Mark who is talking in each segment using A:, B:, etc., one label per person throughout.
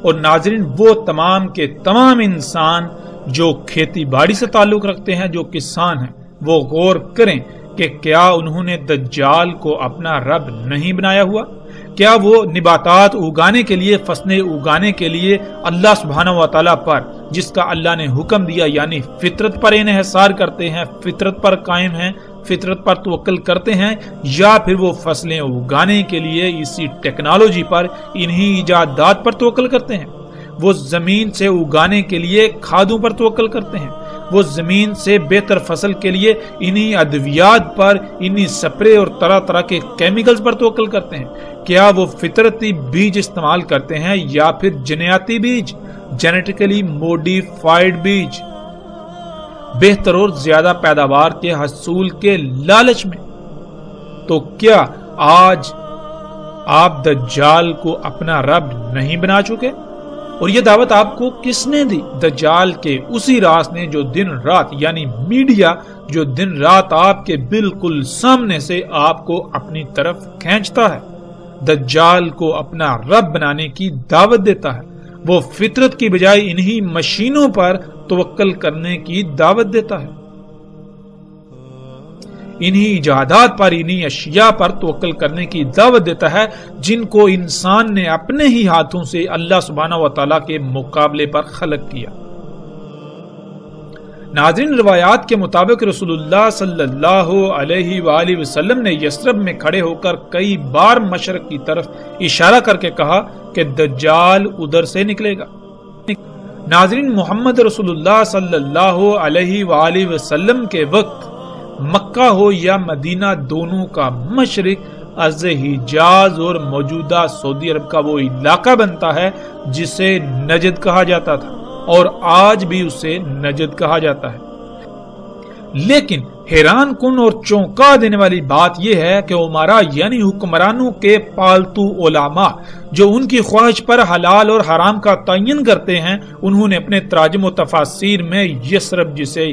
A: اور ناظرین وہ تمام کے تمام انسان جو کھیتی باڑی سے تعلق رکھتے ہیں، جو کسان ہیں، وہ غور کریں کہ کیا انہوں نے دجال کو اپنا رب نہیں بنایا ہوا؟ کیا وہ نباتات اگانے کے لیے، فصلیں اگانے کے لیے اللہ سبحانہ و تعالیٰ پر جس کا اللہ نے حکم دیا یعنی فطرت پر انحصار کرتے ہیں، فطرت پر قائم ہیں، فطرت پر توکل کرتے ہیں، یا پھر وہ فصلیں اگانے کے لیے اسی ٹیکنالوجی پر، انہی ایجادات پر توکل کرتے ہیں؟ وہ زمین سے اگانے کے لیے کھادوں پر توکل کرتے ہیں، وہ زمین سے بہتر فصل کے لیے انہی ادویات پر، انہی سپرے اور طرح طرح کے کیمیکلز پر توکل کرتے ہیں؟ کیا وہ فطرتی بیج استعمال کرتے ہیں یا پھر جنیاتی بیج، جینیٹیکلی موڈیفائیڈ بیج، بہتر اور زیادہ پیداوار کے حصول کے لالچ میں؟ تو کیا آج آپ دجال کو اپنا رب نہیں بنا چکے؟ اور یہ دعوت آپ کو کس نے دی؟ دجال کے اسی راس نے جو دن رات، یعنی میڈیا جو دن رات آپ کے بالکل سامنے سے آپ کو اپنی طرف کھینچتا ہے، دجال کو اپنا رب بنانے کی دعوت دیتا ہے، وہ فطرت کی بجائے انہی مشینوں پر توکل کرنے کی دعوت دیتا ہے، انہی ایجادات پر، انہی اشیاء پر توکل کرنے کی دعوت دیتا ہے جن کو انسان نے اپنے ہی ہاتھوں سے اللہ سبحانہ و تعالیٰ کے مقابلے پر خلق کیا۔ ناظرین، روایات کے مطابق رسول اللہ صلی اللہ علیہ وآلہ وسلم نے یثرب میں کھڑے ہو کر کئی بار مشرق کی طرف اشارہ کر کے کہا کہ دجال ادھر سے نکلے گا۔ ناظرین، محمد رسول اللہ صلی اللہ علیہ وآلہ وسلم کے وقت مکہ ہو یا مدینہ، دونوں کا مشرق از حجاز اور موجودہ سعودی عرب کا وہ علاقہ بنتا ہے جسے نجد کہا جاتا تھا، اور آج بھی اسے نجد کہا جاتا ہے۔ لیکن حیران کن اور چونکا دینے والی بات یہ ہے کہ عمرا یعنی حکمرانوں کے پالتو علماء جو ان کی خواہش پر حلال اور حرام کا تعین کرتے ہیں، انہوں نے اپنے تراجم و تفاسیر میں یثرب جسے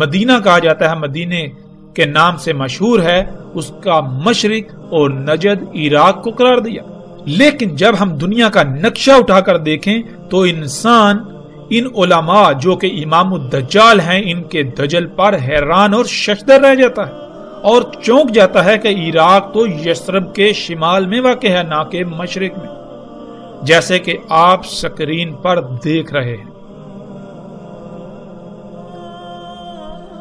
A: مدینہ کہا جاتا ہے، مدینے کے نام سے مشہور ہے، اس کا مشرق اور نجد عراق کو قرار دیا۔ لیکن جب ہم دنیا کا نقشہ اٹھا کر دیکھیں تو انسان ان علماء جو کہ امام الدجال ہیں، ان کے دجل پر حیران اور ششدر رہ جاتا ہے اور چونک جاتا ہے کہ عراق تو یثرب کے شمال میں واقع ہے، نہ کہ مشرق میں، جیسے کہ آپ سکرین پر دیکھ رہے ہیں۔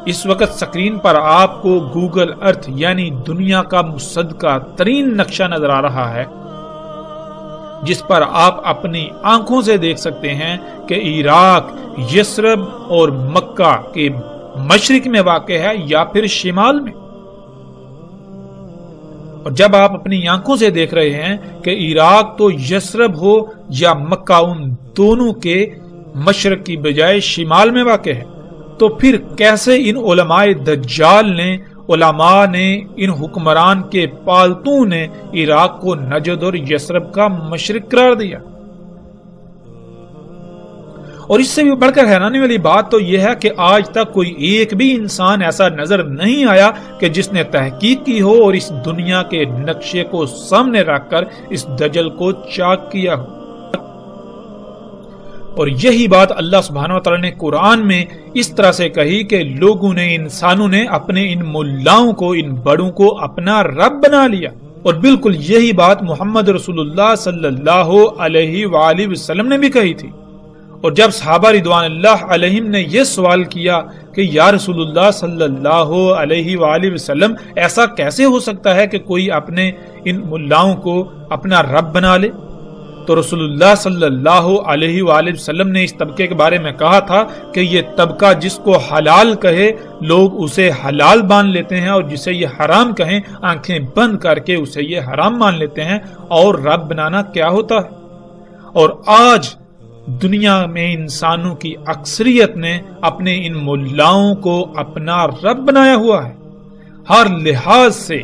A: اس وقت سکرین پر آپ کو گوگل ارتھ یعنی دنیا کا مصدقہ ترین نقشہ نظر آ رہا ہے، جس پر آپ اپنی آنکھوں سے دیکھ سکتے ہیں کہ عراق یثرب اور مکہ کے مشرق میں واقع ہے یا پھر شمال میں۔ اور جب آپ اپنی آنکھوں سے دیکھ رہے ہیں کہ عراق تو یثرب ہو یا مکہ ان دونوں کے مشرق کی بجائے شمال میں واقع ہے، تو پھر کیسے ان علماء دجال نے، علماء نے، ان حکمران کے پالتوں نے عراق کو نجد اور یثرب کا مشرق قرار دیا؟ اور اس سے بھی بڑھ کر حیرانی والی بات تو یہ ہے کہ آج تک کوئی ایک بھی انسان ایسا نظر نہیں آیا کہ جس نے تحقیق کی ہو اور اس دنیا کے نقشے کو سامنے رکھ کر اس دجل کو چاک کیا ہو۔ اور یہی بات اللہ سبحانہ وتعالی نے قرآن میں اس طرح سے کہی کہ لوگوں نے، انسانوں نے اپنے ان ملاؤں کو، ان بڑوں کو اپنا رب بنا لیا۔ اور بالکل یہی بات محمد رسول اللہ صلی اللہ علیہ وآلہ وسلم نے بھی کہی تھی۔ اور جب صحابہ رضوان اللہ علیہم نے یہ سوال کیا کہ یا رسول اللہ صلی اللہ علیہ وآلہ وسلم، ایسا کیسے ہو سکتا ہے کہ کوئی اپنے ان ملاؤں کو اپنا رب بنا لے؟ تو رسول اللہ صلی اللہ علیہ وآلہ وسلم نے اس طبقے کے بارے میں کہا تھا کہ یہ طبقہ جس کو حلال کہے لوگ اسے حلال مان لیتے ہیں، اور جسے یہ حرام کہیں آنکھیں بند کر کے اسے یہ حرام مان لیتے ہیں۔ اور رب بنانا کیا ہوتا ہے؟ اور آج دنیا میں انسانوں کی اکثریت نے اپنے ان ملاؤں کو اپنا رب بنایا ہوا ہے۔ ہر لحاظ سے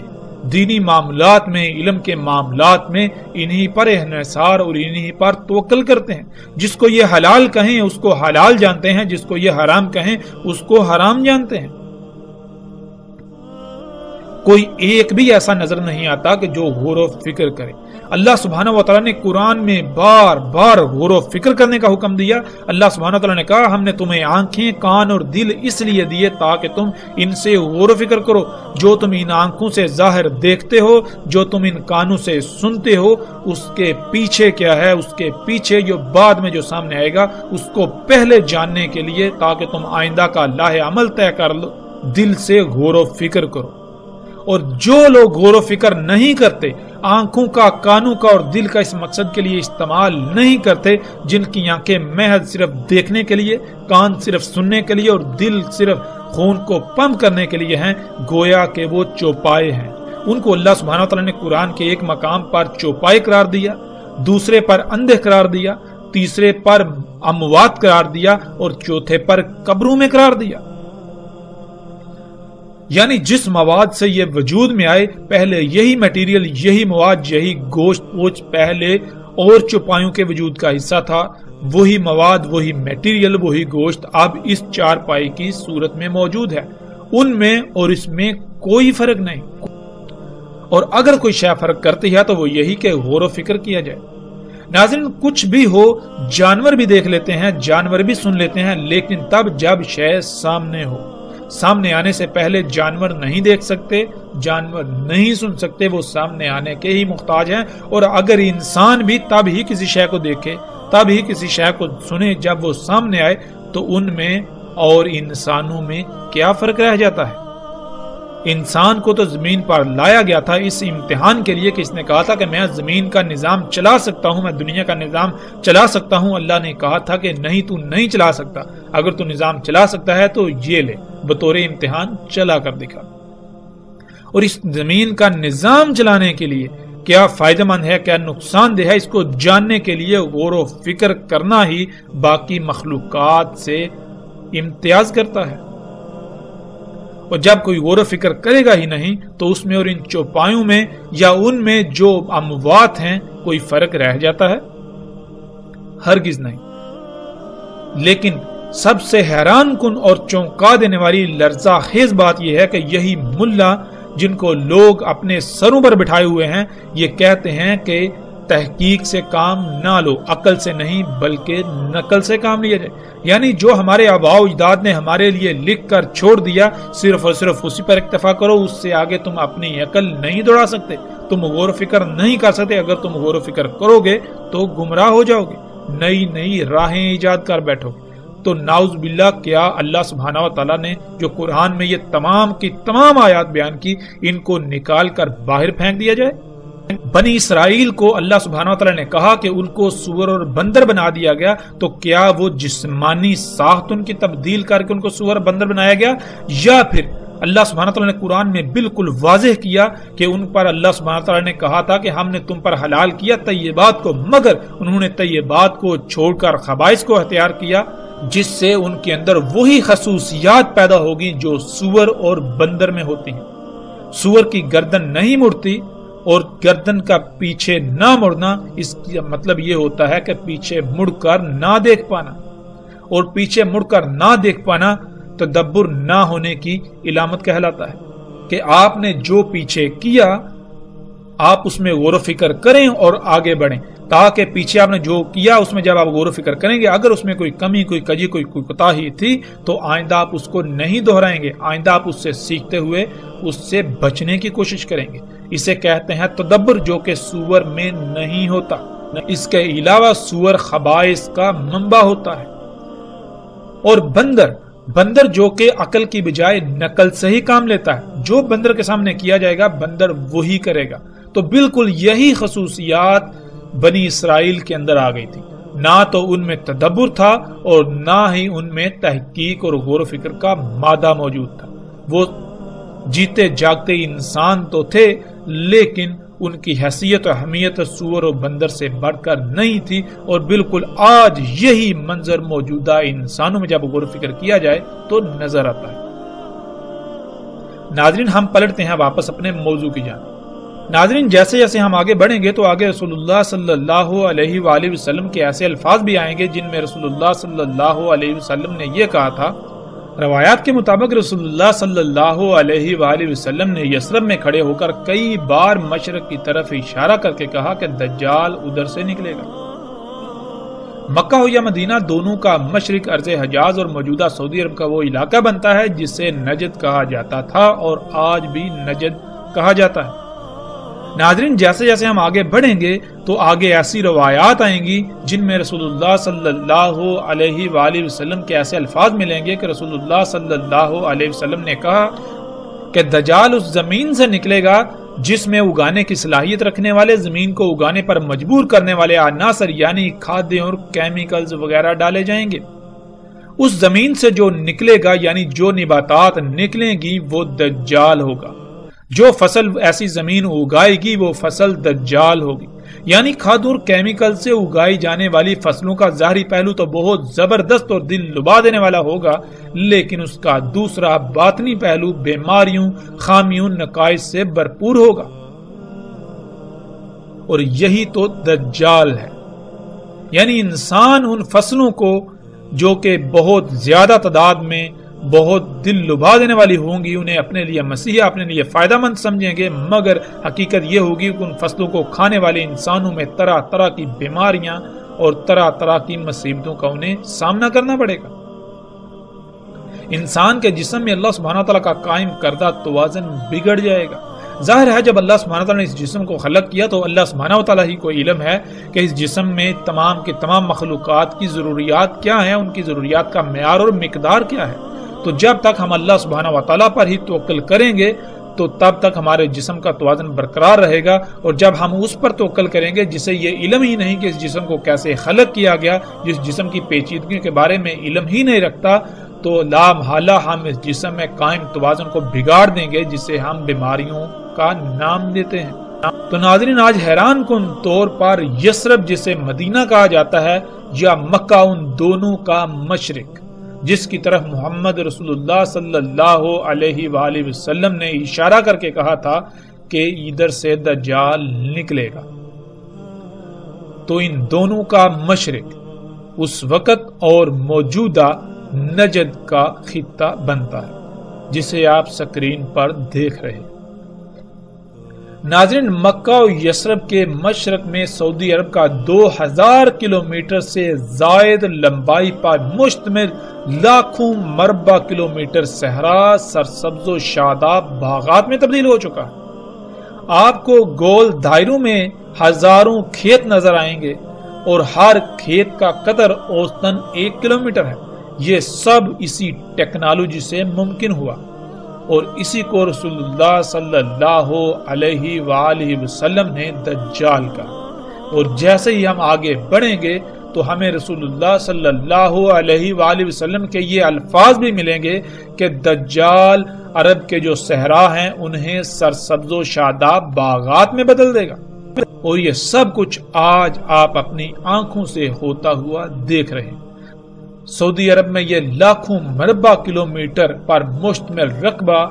A: دینی معاملات میں، علم کے معاملات میں انہی پر انحصار اور انہی پر توکل کرتے ہیں۔ جس کو یہ حلال کہیں اس کو حلال جانتے ہیں، جس کو یہ حرام کہیں اس کو حرام جانتے ہیں۔ کوئی ایک بھی ایسا نظر نہیں آتا کہ جو غور و فکر کرے۔ اللہ سبحانہ و تعالیٰ نے قرآن میں بار بار غور و فکر کرنے کا حکم دیا۔ اللہ سبحانہ و تعالیٰ نے کہا ہم نے تمہیں آنکھیں، کان اور دل اس لیے دیے تاکہ تم ان سے غور و فکر کرو۔ جو تم ان آنکھوں سے ظاہر دیکھتے ہو، جو تم ان کانوں سے سنتے ہو، اس کے پیچھے کیا ہے، اس کے پیچھے جو بعد میں جو سامنے آئے گا اس کو پہلے جاننے کے لیے تاکہ تم آئندہ کا لاہ عمل طے کر لو، دل سے غور و فکر کرو۔ اور جو لوگ غور و فکر نہیں کرتے، آنکھوں کا، کانوں کا اور دل کا اس مقصد کے لیے استعمال نہیں کرتے، جن کی آنکھیں محض صرف دیکھنے کے لیے، کان صرف سننے کے لیے اور دل صرف خون کو پمپ کرنے کے لیے ہیں، گویا کہ وہ چوپائے ہیں۔ ان کو اللہ سبحانہ وتعالی نے قرآن کے ایک مقام پر چوپائے قرار دیا، دوسرے پر اندھے قرار دیا، تیسرے پر اموات قرار دیا اور چوتھے پر قبروں میں قرار دیا۔ یعنی جس مواد سے یہ وجود میں آئے، پہلے یہی میٹیریل، یہی مواد، یہی گوشت پوچھ پہلے اور چوپایوں کے وجود کا حصہ تھا، وہی مواد، وہی میٹیریل، وہی گوشت اب اس چار پائی کی صورت میں موجود ہے۔ ان میں اور اس میں کوئی فرق نہیں، اور اگر کوئی شے فرق کرتی ہے تو وہ یہی کہ غور و فکر کیا جائے۔ ناظرین، کچھ بھی ہو، جانور بھی دیکھ لیتے ہیں، جانور بھی سن لیتے ہیں، لیکن تب جب شے سامنے ہو۔ سامنے آنے سے پہلے جانور نہیں دیکھ سکتے، جانور نہیں سن سکتے، وہ سامنے آنے کے ہی محتاج ہیں۔ اور اگر انسان بھی تب ہی کسی شے کو دیکھے، تب ہی کسی شے کو سنے جب وہ سامنے آئے، تو ان میں اور انسانوں میں کیا فرق رہ جاتا ہے؟ انسان کو تو زمین پر لایا گیا تھا اس امتحان کے لیے کہ اس نے کہا تھا کہ میں زمین کا نظام چلا سکتا ہوں، میں دنیا کا نظام چلا سکتا ہوں۔ اللہ نے کہا تھا کہ نہیں، تو نہیں چلا سکتا، اگر تو نظام چلا سکتا ہے تو یہ لے، بطور امتحان چلا کر دکھا۔ اور اس زمین کا نظام چلانے کے لیے کیا فائدہ مند ہے، کیا نقصان دہ ہے، اس کو جاننے کے لیے غور و فکر کرنا ہی باقی مخلوقات سے امتیاز کرتا ہے۔ اور جب کوئی غور و فکر کرے گا ہی نہیں تو اس میں اور ان چوپایوں میں یا ان میں جو اموات ہیں کوئی فرق رہ جاتا ہے؟ ہرگز نہیں۔ لیکن سب سے حیران کن اور چونکا دینے والی لرزہ خیز بات یہ ہے کہ یہی ملا جن کو لوگ اپنے سروں پر بٹھائے ہوئے ہیں، یہ کہتے ہیں کہ تحقیق سے کام نہ لو، عقل سے نہیں بلکہ نقل سے کام لیا جائے۔ یعنی جو ہمارے آباء و اجداد نے ہمارے لیے لکھ کر چھوڑ دیا، صرف اور صرف اسی پر اکتفا کرو، اس سے آگے تم اپنی عقل نہیں دوڑا سکتے، تم غور و فکر نہیں کر سکتے۔ اگر تم غور و فکر کرو گے تو گمراہ ہو جاؤ گے، نئی نئی راہیں ایجاد کر بیٹھو گے۔ تو نعوذ باللہ، کیا اللہ سبحانہ و تعالیٰ نے جو قرآن میں یہ تمام کی تمام آیات بیان کی، ان کو نکال کر باہر پھینک دیا جائے؟ بنی اسرائیل کو اللہ سبحانہ وتعالی نے کہا کہ ان کو سور اور بندر بنا دیا گیا، تو کیا وہ جسمانی ساخت ان کی تبدیل کر کے ان کو سور بندر بنایا گیا، یا پھر اللہ سبحانہ وتعالی نے قرآن میں بالکل واضح کیا کہ ان پر اللہ سبحانہ وتعالی نے کہا تھا کہ ہم نے تم پر حلال کیا طیبات کو، مگر انہوں نے طیبات کو چھوڑ کر خبائث کو اختیار کیا، جس سے ان کے اندر وہی خصوصیات پیدا ہوگی جو سور اور بندر میں ہوتی ہیں۔ سور کی گردن نہیں مڑتی، اور گردن کا پیچھے نہ مڑنا، اس کا مطلب یہ ہوتا ہے کہ پیچھے مڑ کر نہ دیکھ پانا، اور پیچھے مڑ کر نہ دیکھ پانا تدبر نہ ہونے کی علامت کہلاتا ہے، کہ آپ نے جو پیچھے کیا آپ اس میں غور و فکر کریں اور آگے بڑھیں، تاکہ پیچھے آپ نے جو کیا اس میں جب آپ غور و فکر کریں گے، اگر اس میں کوئی کمی، کوئی کجی، کوئی کوتاہی تھی تو آئندہ آپ اس کو نہیں دہرائیں گے، آئندہ آپ اس سے سیکھتے ہوئے اس سے بچنے کی کوشش کریں گے۔ اسے کہتے ہیں تدبر، جو کہ سور میں نہیں ہوتا۔ اس کے علاوہ سور خبائث کا منبع ہوتا ہے۔ اور بندر جو کہ عقل کی بجائے نقل سے ہی کام لیتا ہے، جو بندر کے سامنے کیا جائے گا بندر وہی کرے گا۔ تو بالکل یہی خصوصیات بنی اسرائیل کے اندر آ گئی تھی، نہ تو ان میں تدبر تھا اور نہ ہی ان میں تحقیق اور غور و فکر کا مادہ موجود تھا۔ وہ جیتے جاگتے انسان تو تھے، لیکن ان کی حیثیت و اہمیت سور و بندر سے بڑھ کر نہیں تھی، اور بالکل آج یہی منظر موجودہ انسانوں میں جب غور و فکر کیا جائے تو نظر آتا ہے۔ ناظرین، ہم پلٹتے ہیں واپس اپنے موضوع کی جانب۔ ناظرین، جیسے جیسے ہم آگے بڑھیں گے تو آگے رسول اللہ صلی اللہ علیہ وآلہ وسلم کے ایسے الفاظ بھی آئیں گے جن میں رسول اللہ صلی اللہ علیہ وسلم نے یہ کہا تھا روایات کے مطابق رسول اللہ صلی اللہ علیہ وآلہ وسلم نے یثرب میں کھڑے ہو کر کئی بار مشرق کی طرف اشارہ کر کے کہا کہ دجال ادھر سے نکلے گا۔ مکہ ہو یا مدینہ، دونوں کا مشرق ارض حجاز اور موجودہ سعودی عرب کا وہ علاقہ بنتا ہے جسے نجد کہا جاتا تھا اور آج بھی نجد کہا جاتا ہے۔ ناظرین، جیسے جیسے ہم آگے بڑھیں گے تو آگے ایسی روایات آئیں گی جن میں رسول اللہ صلی اللہ علیہ وآلہ وسلم کے ایسے الفاظ ملیں گے کہ رسول اللہ صلی اللہ علیہ وسلم نے کہا کہ دجال اس زمین سے نکلے گا جس میں اگانے کی صلاحیت رکھنے والے، زمین کو اگانے پر مجبور کرنے والے عناصر یعنی کھادیں اور کیمیکلز وغیرہ ڈالے جائیں گے۔ اس زمین سے جو نکلے گا یعنی جو نباتات نکلیں گی وہ دجال ہوگا۔ جو فصل ایسی زمین اگائے گی وہ فصل دجال ہوگی، یعنی کھاد اور کیمیکل سے اگائی جانے والی فصلوں کا ظاہری پہلو تو بہت زبردست اور دل لبا دینے والا ہوگا، لیکن اس کا دوسرا باطنی پہلو بیماریوں، خامیوں، نقائص سے بھرپور ہوگا، اور یہی تو دجال ہے۔ یعنی انسان ان فصلوں کو جو کہ بہت زیادہ تعداد میں بہت دل لبا دینے والی ہوں گی انہیں اپنے لیے مسیح، اپنے لیے فائدہ مند سمجھیں گے، مگر حقیقت یہ ہوگی کہ ان فصلوں کو کھانے والے انسانوں میں طرح طرح کی بیماریاں اور طرح طرح کی مصیبتوں کا انہیں سامنا کرنا پڑے گا۔ انسان کے جسم میں اللہ سبحانہ تعالیٰ کا قائم کردہ توازن بگڑ جائے گا۔ ظاہر ہے جب اللہ سبحانہ تعالیٰ نے اس جسم کو خلق کیا تو اللہ سبحانہ تعالیٰ ہی کو علم ہے کہ اس جسم میں تمام کے تمام مخلوقات کی ضروریات کیا ہیں، ان کی ضروریات کا معیار اور مقدار کیا ہے۔ تو جب تک ہم اللہ سبحانہ وتعالیٰ پر ہی توکل کریں گے تو تب تک ہمارے جسم کا توازن برقرار رہے گا، اور جب ہم اس پر توکل کریں گے جسے یہ علم ہی نہیں کہ اس جسم کو کیسے خلق کیا گیا، جس جسم کی پیچیدگیوں کے بارے میں علم ہی نہیں رکھتا، تو لا محالہ ہم اس جسم میں قائم توازن کو بگاڑ دیں گے جسے ہم بیماریوں کا نام دیتے ہیں۔ تو ناظرین، آج حیران کن طور پر یثرب جسے مدینہ کہا جاتا ہے یا مکہ، ان دونوں کا مشرق جس کی طرف محمد رسول اللہ صلی اللہ علیہ وآلہ وسلم نے اشارہ کر کے کہا تھا کہ ادھر سے دجال نکلے گا، تو ان دونوں کا مشرق اس وقت اور موجودہ نجد کا خطہ بنتا ہے جسے آپ سکرین پر دیکھ رہے ہیں۔ ناظرین، مکہ و یثرب کے مشرق میں سعودی عرب کا 2000 کلومیٹر سے زائد لمبائی پر مشتمل لاکھوں مربع کلومیٹر صحرا سرسبز و شاداب باغات میں تبدیل ہو چکا ہے۔ آپ کو گول دائروں میں ہزاروں کھیت نظر آئیں گے اور ہر کھیت کا قطر اوسطاً 1 کلومیٹر ہے۔ یہ سب اسی ٹیکنالوجی سے ممکن ہوا، اور اسی کو رسول اللہ صلی اللہ علیہ وآلہ وسلم نے دجال کہا۔ اور جیسے ہی ہم آگے بڑھیں گے تو ہمیں رسول اللہ صلی اللہ علیہ وآلہ وسلم کے یہ الفاظ بھی ملیں گے کہ دجال عرب کے جو صحرا ہیں انہیں سرسبز و شاداب باغات میں بدل دے گا، اور یہ سب کچھ آج آپ اپنی آنکھوں سے ہوتا ہوا دیکھ رہے ہیں۔ سعودی عرب میں یہ لاکھوں مربع کلومیٹر پر مشتمل رقبہ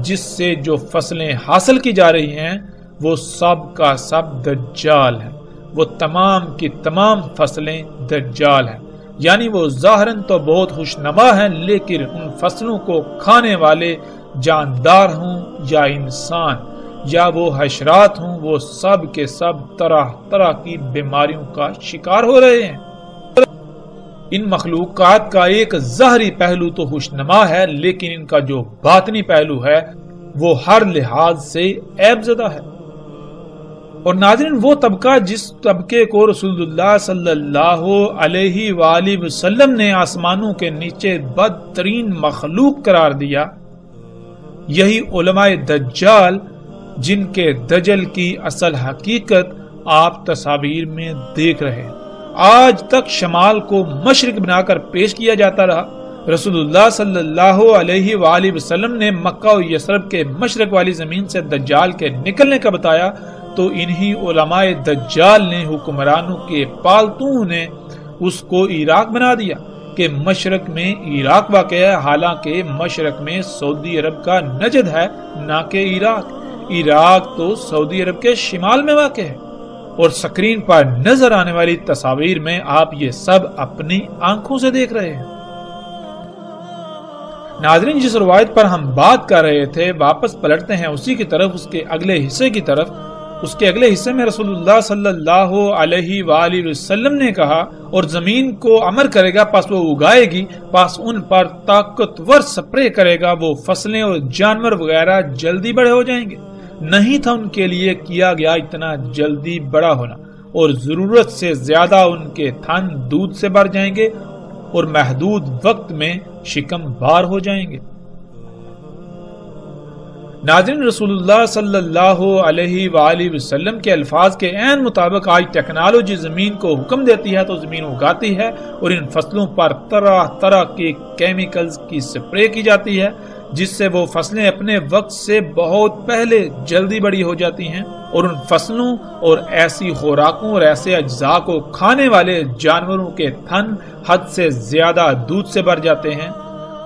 A: جس سے جو فصلیں حاصل کی جا رہی ہیں وہ سب کا سب دجال ہے، وہ تمام کی تمام فصلیں دجال ہیں۔ یعنی وہ ظاہراً تو بہت خوشنما ہیں، لیکن ان فصلوں کو کھانے والے جاندار ہوں یا انسان یا وہ حشرات ہوں، وہ سب کے سب طرح طرح کی بیماریوں کا شکار ہو رہے ہیں۔ ان مخلوقات کا ایک ظاہری پہلو تو خوشنما ہے، لیکن ان کا جو باطنی پہلو ہے وہ ہر لحاظ سے عیب زدہ ہے۔ اور ناظرین، وہ طبقہ جس طبقے کو رسول اللہ صلی اللہ علیہ وآلہ وسلم نے آسمانوں کے نیچے بدترین مخلوق قرار دیا، یہی علماء دجال جن کے دجل کی اصل حقیقت آپ تصاویر میں دیکھ رہے ہیں۔ آج تک شمال کو مشرق بنا کر پیش کیا جاتا رہا۔ رسول اللہ صلی اللہ علیہ وآلہ وسلم نے مکہ و یثرب کے مشرق والی زمین سے دجال کے نکلنے کا بتایا، تو انہی علماء دجال نے، حکمرانوں کے پالتوں نے اس کو عراق بنا دیا کہ مشرق میں عراق واقع ہے، حالانکہ مشرق میں سعودی عرب کا نجد ہے، نہ کہ عراق۔ عراق تو سعودی عرب کے شمال میں واقع ہے، اور سکرین پر نظر آنے والی تصاویر میں آپ یہ سب اپنی آنکھوں سے دیکھ رہے ہیں۔ ناظرین، جس روایت پر ہم بات کر رہے تھے واپس پلٹتے ہیں اسی کی طرف، اس کے اگلے حصے کی طرف۔ اس کے اگلے حصے میں رسول اللہ صلی اللہ علیہ وآلہ وسلم نے کہا، اور زمین کو امر کرے گا پس وہ اگائے گی، پس ان پر طاقتور سپرے کرے گا، وہ فصلیں اور جانور وغیرہ جلدی بڑے ہو جائیں گے۔ نہیں تھا ان کے لیے کیا گیا اتنا جلدی بڑا ہونا، اور ضرورت سے زیادہ ان کے تھن دودھ سے بھر جائیں گے اور محدود وقت میں شکم بار ہو جائیں گے۔ ناظرین، رسول اللہ صلی اللہ علیہ وآلہ وسلم کے الفاظ کے عین مطابق آج ٹیکنالوجی زمین کو حکم دیتی ہے تو زمین اگاتی ہے، اور ان فصلوں پر طرح طرح کے کیمیکلز کی سپرے کی جاتی ہے، جس سے وہ فصلیں اپنے وقت سے بہت پہلے جلدی بڑی ہو جاتی ہیں، اور ان فصلوں اور ایسی خوراکوں اور ایسے اجزاء کو کھانے والے جانوروں کے تھن حد سے زیادہ دودھ سے بھر جاتے ہیں،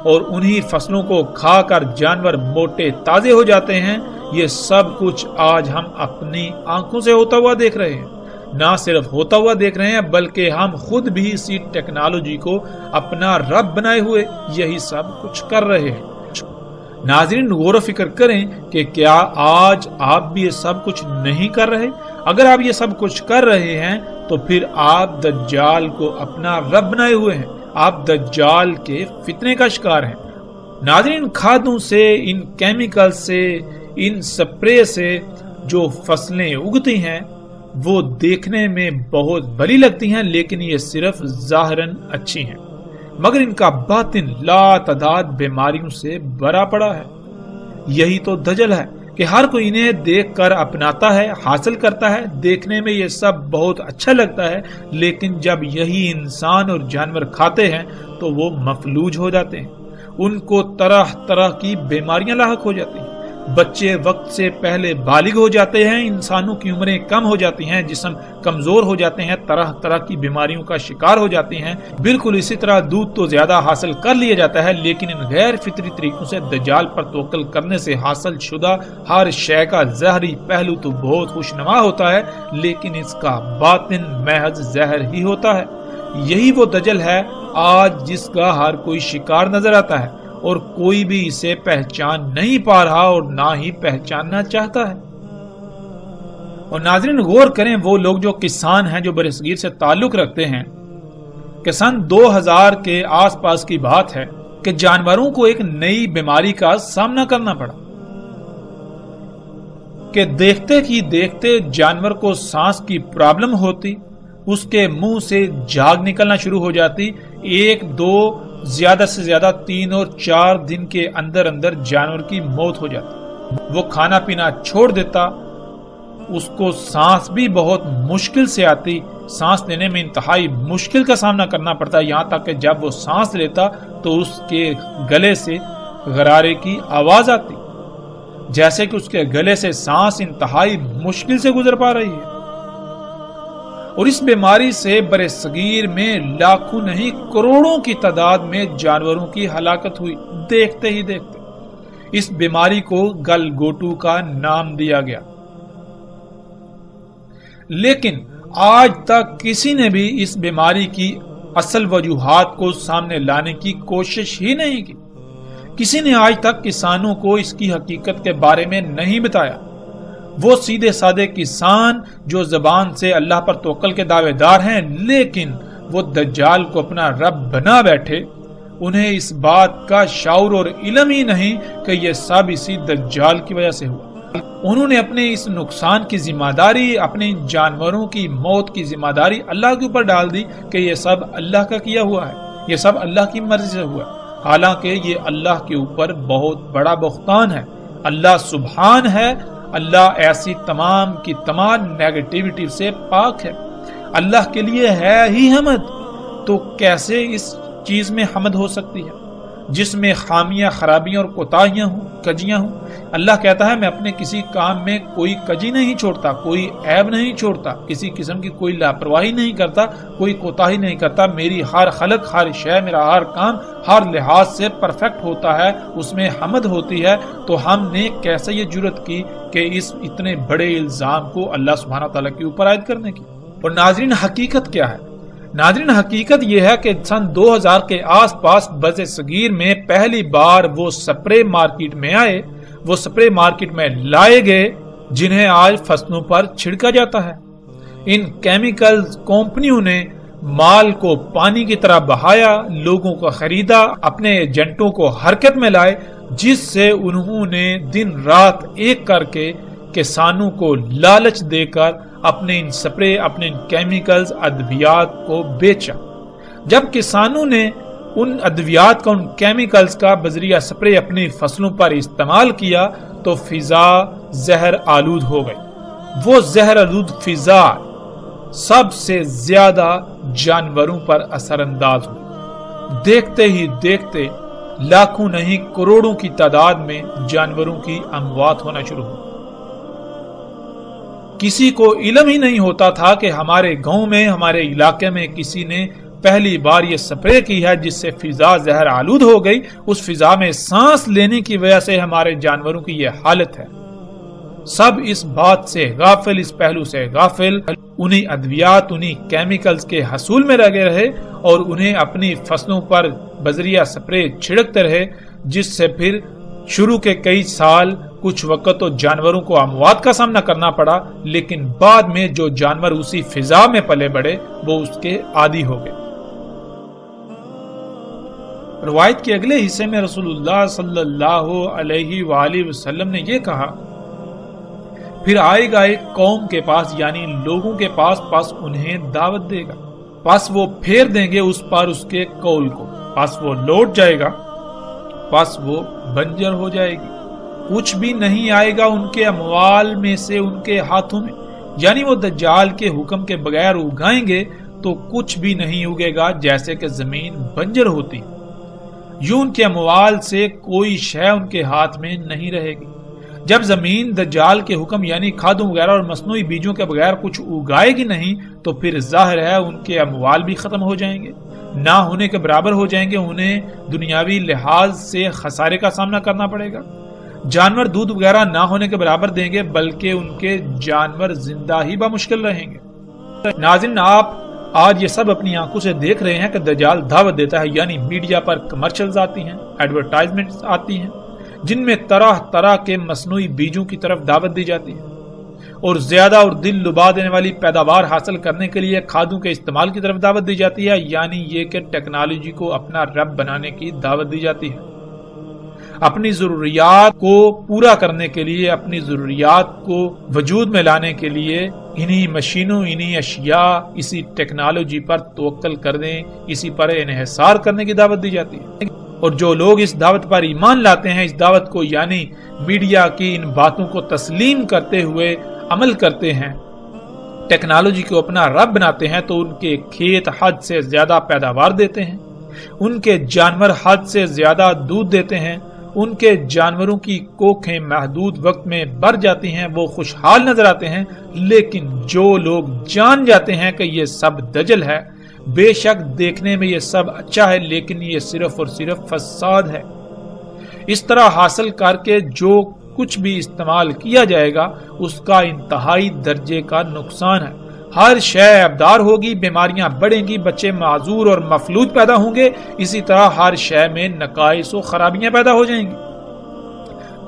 A: اور انہی فصلوں کو کھا کر جانور موٹے تازے ہو جاتے ہیں۔ یہ سب کچھ آج ہم اپنی آنکھوں سے ہوتا ہوا دیکھ رہے ہیں۔ نہ صرف ہوتا ہوا دیکھ رہے ہیں بلکہ ہم خود بھی اسی ٹیکنالوجی کو اپنا رب بنائے ہوئے یہی سب کچھ کر رہے ہیں۔ ناظرین، غور و فکر کریں کہ کیا آج آپ بھی یہ سب کچھ نہیں کر رہے؟ اگر آپ یہ سب کچھ کر رہے ہیں تو پھر آپ دجال کو اپنا رب بنائے ہوئے ہیں، آپ دجال کے فتنے کا شکار ہیں۔ ناظرین، کھادوں سے، ان کیمیکل سے، ان سپرے سے جو فصلیں اگتی ہیں وہ دیکھنے میں بہت بھلی لگتی ہیں، لیکن یہ صرف ظاہراً اچھی ہیں، مگر ان کا باطن لا تعداد بیماریوں سے بھرا پڑا ہے۔ یہی تو دجل ہے کہ ہر کوئی انہیں دیکھ کر اپناتا ہے، حاصل کرتا ہے، دیکھنے میں یہ سب بہت اچھا لگتا ہے، لیکن جب یہی انسان اور جانور کھاتے ہیں تو وہ مفلوج ہو جاتے ہیں، ان کو طرح طرح کی بیماریاں لاحق ہو جاتی ہیں، بچے وقت سے پہلے بالغ ہو جاتے ہیں، انسانوں کی عمریں کم ہو جاتی ہیں، جسم کمزور ہو جاتے ہیں، طرح طرح کی بیماریوں کا شکار ہو جاتی ہیں۔ بالکل اسی طرح دودھ تو زیادہ حاصل کر لیا جاتا ہے، لیکن ان غیر فطری طریقوں سے دجال پر توکل کرنے سے حاصل شدہ ہر شے کا زہری پہلو تو بہت خوشنما ہوتا ہے، لیکن اس کا باطن محض زہر ہی ہوتا ہے۔ یہی وہ دجل ہے آج جس کا ہر کوئی شکار نظر آتا ہے، اور کوئی بھی اسے پہچان نہیں پا رہا اور نہ ہی پہچاننا چاہتا ہے۔ اور ناظرین، غور کریں، وہ لوگ جو کسان ہیں، جو برصغیر سے تعلق رکھتے ہیں، کہ سن 2000 کے آس پاس کی بات ہے کہ جانوروں کو ایک نئی بیماری کا سامنا کرنا پڑا کہ دیکھتے ہی دیکھتے جانور کو سانس کی پرابلم ہوتی، اس کے منہ سے جھاگ نکلنا شروع ہو جاتی، 1 2 زیادہ سے زیادہ 3 اور 4 دن کے اندر اندر جانور کی موت ہو جاتی، وہ کھانا پینا چھوڑ دیتا، اس کو سانس بھی بہت مشکل سے آتی، سانس لینے میں انتہائی مشکل کا سامنا کرنا پڑتا، یہاں تک کہ جب وہ سانس لیتا تو اس کے گلے سے غرارے کی آواز آتی، جیسے کہ اس کے گلے سے سانس انتہائی مشکل سے گزر پا رہی ہے۔ اور اس بیماری سے برصغیر میں لاکھوں نہیں کروڑوں کی تعداد میں جانوروں کی ہلاکت ہوئی، دیکھتے ہی دیکھتے۔ اس بیماری کو گل گوٹو کا نام دیا گیا، لیکن آج تک کسی نے بھی اس بیماری کی اصل وجوہات کو سامنے لانے کی کوشش ہی نہیں کی۔ کسی نے آج تک کسانوں کو اس کی حقیقت کے بارے میں نہیں بتایا۔ وہ سیدھے سادے کسان جو زبان سے اللہ پر توکل کے دعوے دار ہیں، لیکن وہ دجال کو اپنا رب بنا بیٹھے، انہیں اس بات کا شعور اور علم ہی نہیں کہ یہ سب اسی دجال کی وجہ سے ہوا۔ انہوں نے اپنے اس نقصان کی ذمہ داری، اپنے جانوروں کی موت کی ذمہ داری اللہ کے اوپر ڈال دی کہ یہ سب اللہ کا کیا ہوا ہے، یہ سب اللہ کی مرضی سے ہوا ہے، حالانکہ یہ اللہ کے اوپر بہت بڑا بہتان ہے۔ اللہ سبحان ہے، اللہ ایسی تمام کی تمام نیگیٹیوٹی سے پاک ہے، اللہ کے لیے ہے ہی حمد، تو کیسے اس چیز میں حمد ہو سکتی ہے جس میں خامیاں، خرابیاں اور کوتاہیاں ہوں، کجیاں ہوں؟ اللہ کہتا ہے میں اپنے کسی کام میں کوئی کجی نہیں چھوڑتا، کوئی عیب نہیں چھوڑتا، کسی قسم کی کوئی لاپرواہی نہیں کرتا، کوئی کوتاہی نہیں کرتا، میری ہر خلق، ہر شے، میرا ہر کام ہر لحاظ سے پرفیکٹ ہوتا ہے، اس میں حمد ہوتی ہے۔ تو ہم نے کیسے یہ جرت کی کہ اس اتنے بڑے الزام کو اللہ سبحانہ تعالیٰ کے اوپر عائد کرنے کی؟ اور ناظرین، حقیقت کیا ہے؟ ناظرین، حقیقت یہ ہے کہ سن 2000 کے آس پاس بر صغیر میں پہلی بار وہ سپرے مارکیٹ میں آئے، وہ سپرے مارکیٹ میں لائے گئے جنہیں آج فصلوں پر چھڑکا جاتا ہے۔ ان کیمیکل کمپنیوں نے مال کو پانی کی طرح بہایا، لوگوں کو خریدا، اپنے ایجنٹوں کو حرکت میں لائے، جس سے انہوں نے دن رات ایک کر کے کسانوں کو لالچ دے کر اپنے ان سپرے، اپنے ان کیمیکلز، ادویات کو بیچا۔ جب کسانوں نے ان ادویات کا، ان کیمیکلز کا بذریعہ سپرے اپنی فصلوں پر استعمال کیا تو فضا زہر آلود ہو گئی۔ وہ زہر آلود فضا سب سے زیادہ جانوروں پر اثر انداز ہوئی۔ دیکھتے ہی دیکھتے لاکھوں نہیں کروڑوں کی تعداد میں جانوروں کی اموات ہونا شروع ہوئی۔ کسی کو علم ہی نہیں ہوتا تھا کہ ہمارے گاؤں میں، ہمارے علاقے میں کسی نے پہلی بار یہ سپرے کی ہے جس سے فضا زہر آلود ہو گئی۔ اس فضا میں سانس لینے کی وجہ سے ہمارے جانوروں کی یہ حالت ہے۔ سب اس بات سے غافل، اس پہلو سے غافل، انہی ادویات، انہی کیمیکلز کے حصول میں لگے رہے اور انہیں اپنی فصلوں پر بذریعہ سپرے چھڑکتے رہے، جس سے پھر شروع کے کئی سال کچھ وقت تو جانوروں کو اموات کا سامنا کرنا پڑا، لیکن بعد میں جو جانور اسی فضا میں پلے بڑے وہ اس کے عادی ہو گئے۔ روایت کے اگلے حصے میں رسول اللہ صلی اللہ علیہ وآلہ وسلم نے یہ کہا، پھر آئے گا ایک قوم کے پاس، یعنی لوگوں کے پاس انہیں دعوت دے گا، پس وہ پھیر دیں گے اس پر اس کے قول کو، پس وہ لوٹ جائے گا، پس وہ بنجر ہو جائے گی، کچھ بھی نہیں آئے گا ان کے اموال میں سے ان کے ہاتھوں میں، یعنی وہ دجال کے حکم کے بغیر اگائیں گے تو کچھ بھی نہیں اگے گا، جیسے کہ زمین بنجر ہوتی، یوں ان کے اموال سے کوئی شے ان کے ہاتھ میں نہیں رہے گی۔ جب زمین دجال کے حکم یعنی کھادوں وغیرہ اور مصنوعی بیجوں کے بغیر کچھ اگائے گی نہیں تو پھر ظاہر ہے ان کے اموال بھی ختم ہو جائیں گے، نہ ہونے کے برابر ہو جائیں گے، انہیں دنیاوی لحاظ سے خسارے کا سامنا کرنا پڑے گا۔ جانور دودھ وغیرہ نہ ہونے کے برابر دیں گے، بلکہ ان کے جانور زندہ ہی بمشکل رہیں گے۔ ناظرین، آپ آج یہ سب اپنی آنکھوں سے دیکھ رہے ہیں کہ دجال دعوت دیتا ہے، یعنی میڈیا پر کمرشلز آتی ہیں، ایڈورٹائزمنٹس آتی ہیں، جن میں طرح طرح کے مصنوعی بیجوں کی طرف دعوت دی جاتی ہے اور زیادہ اور دل لبا دینے والی پیداوار حاصل کرنے کے لیے کھادوں کے استعمال کی طرف دعوت دی جاتی ہے، یعنی یہ کہ ٹیکنالوجی کو اپنا رب بنانے کی دعوت دی جاتی ہے۔ اپنی ضروریات کو پورا کرنے کے لیے، اپنی ضروریات کو وجود میں لانے کے لیے انہی مشینوں، انہی اشیاء، اسی ٹیکنالوجی پر توکل کر دیں، اسی پر انحصار کرنے کی دعوت دی جاتی ہے۔ اور جو لوگ اس دعوت پر ایمان لاتے ہیں، اس دعوت کو یعنی میڈیا کی ان باتوں کو تسلیم کرتے ہوئے عمل کرتے ہیں، ٹیکنالوجی کو اپنا رب بناتے ہیں، تو ان کے کھیت حد سے زیادہ پیداوار دیتے ہیں، ان کے جانور حد سے زیادہ دودھ دیتے ہیں، ان کے جانوروں کی کوکھیں محدود وقت میں بڑھ جاتی ہیں، وہ خوشحال نظر آتے ہیں۔ لیکن جو لوگ جان جاتے ہیں کہ یہ سب دجل ہے، بے شک دیکھنے میں یہ سب اچھا ہے، لیکن یہ صرف اور صرف فساد ہے، اس طرح حاصل کر کے جو کچھ بھی استعمال کیا جائے گا اس کا انتہائی درجے کا نقصان ہے۔ ہر شے ابدار ہوگی، بیماریاں بڑھیں گی، بچے معذور اور مفلوج پیدا ہوں گے، اسی طرح ہر شے میں نقائص و خرابیاں پیدا ہو جائیں گی۔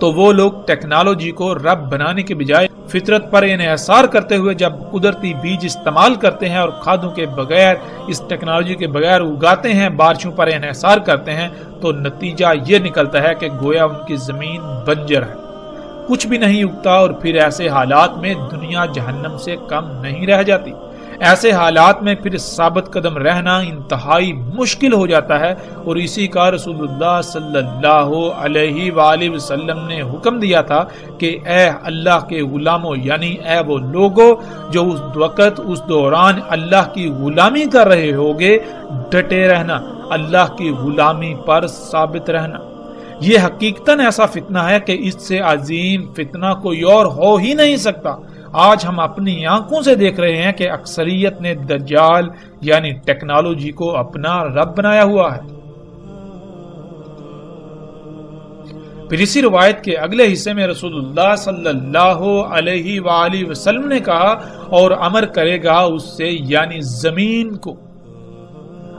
A: تو وہ لوگ ٹیکنالوجی کو رب بنانے کے بجائے فطرت پر انحصار کرتے ہوئے جب قدرتی بیج استعمال کرتے ہیں اور کھادوں کے بغیر، اس ٹیکنالوجی کے بغیر اگاتے ہیں، بارشوں پر انحصار کرتے ہیں، تو نتیجہ یہ نکلتا ہے کہ گویا ان کی زمین بنجر ہے، کچھ بھی نہیں اگتا، اور پھر ایسے حالات میں دنیا جہنم سے کم نہیں رہ جاتی۔ ایسے حالات میں پھر ثابت قدم رہنا انتہائی مشکل ہو جاتا ہے، اور اسی کا رسول اللہ صلی اللہ علیہ وآلہ وسلم نے حکم دیا تھا کہ اے اللہ کے غلاموں، یعنی اے وہ لوگوں جو اس وقت، اس دوران اللہ کی غلامی کر رہے ہوگے، ڈٹے رہنا، اللہ کی غلامی پر ثابت رہنا۔ یہ حقیقتاً ایسا فتنہ ہے کہ اس سے عظیم فتنہ کوئی اور ہو ہی نہیں سکتا۔ آج ہم اپنی آنکھوں سے دیکھ رہے ہیں کہ اکثریت نے دجال یعنی ٹیکنالوجی کو اپنا رب بنایا ہوا ہے۔ پھر اسی روایت کے اگلے حصے میں رسول اللہ صلی اللہ علیہ وآلہ وسلم نے کہا، اور امر کرے گا اس سے یعنی زمین کو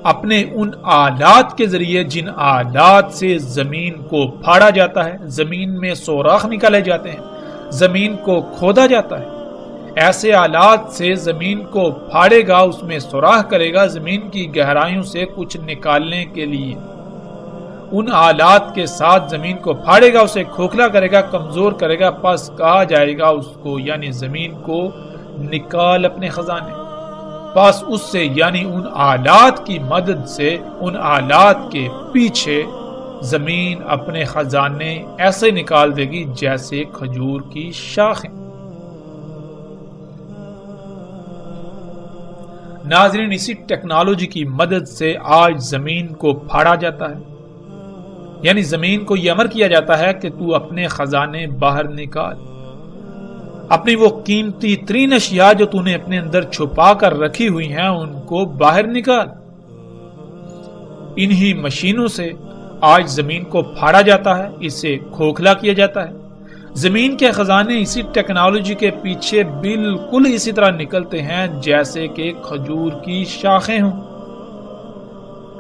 A: اپنے ان آلات کے ذریعے جن آلات سے زمین کو پھاڑا جاتا ہے، زمین میں سوراخ نکالے جاتے ہیں، زمین کو کھودا جاتا ہے، ایسے آلات سے زمین کو پھاڑے گا، اس میں سوراخ کرے گا زمین کی گہرائیوں سے کچھ نکالنے کے لیے، ان آلات کے ساتھ زمین کو پھاڑے گا، اسے کھوکھلا کرے گا، کمزور کرے گا، پس کہا جائے گا اس کو یعنی زمین کو نکال اپنے خزانے، پس اس سے یعنی ان آلات کی مدد سے، ان آلات کے پیچھے زمین اپنے خزانے ایسے نکال دے گی جیسے کھجور کی شاخیں۔ ناظرین، اسی ٹیکنالوجی کی مدد سے آج زمین کو پھاڑا جاتا ہے، یعنی زمین کو یہ امر کیا جاتا ہے کہ تو اپنے خزانے باہر نکال، اپنی وہ قیمتی ترین اشیاء جو تو نے اپنے اندر چھپا کر رکھی ہوئی ہیں ان کو باہر نکال۔ انہی مشینوں سے آج زمین کو پھاڑا جاتا ہے، اسے کھوکھلا کیا جاتا ہے، زمین کے خزانے اسی ٹیکنالوجی کے پیچھے بالکل اسی طرح نکلتے ہیں جیسے کہ کھجور کی شاخیں ہوں۔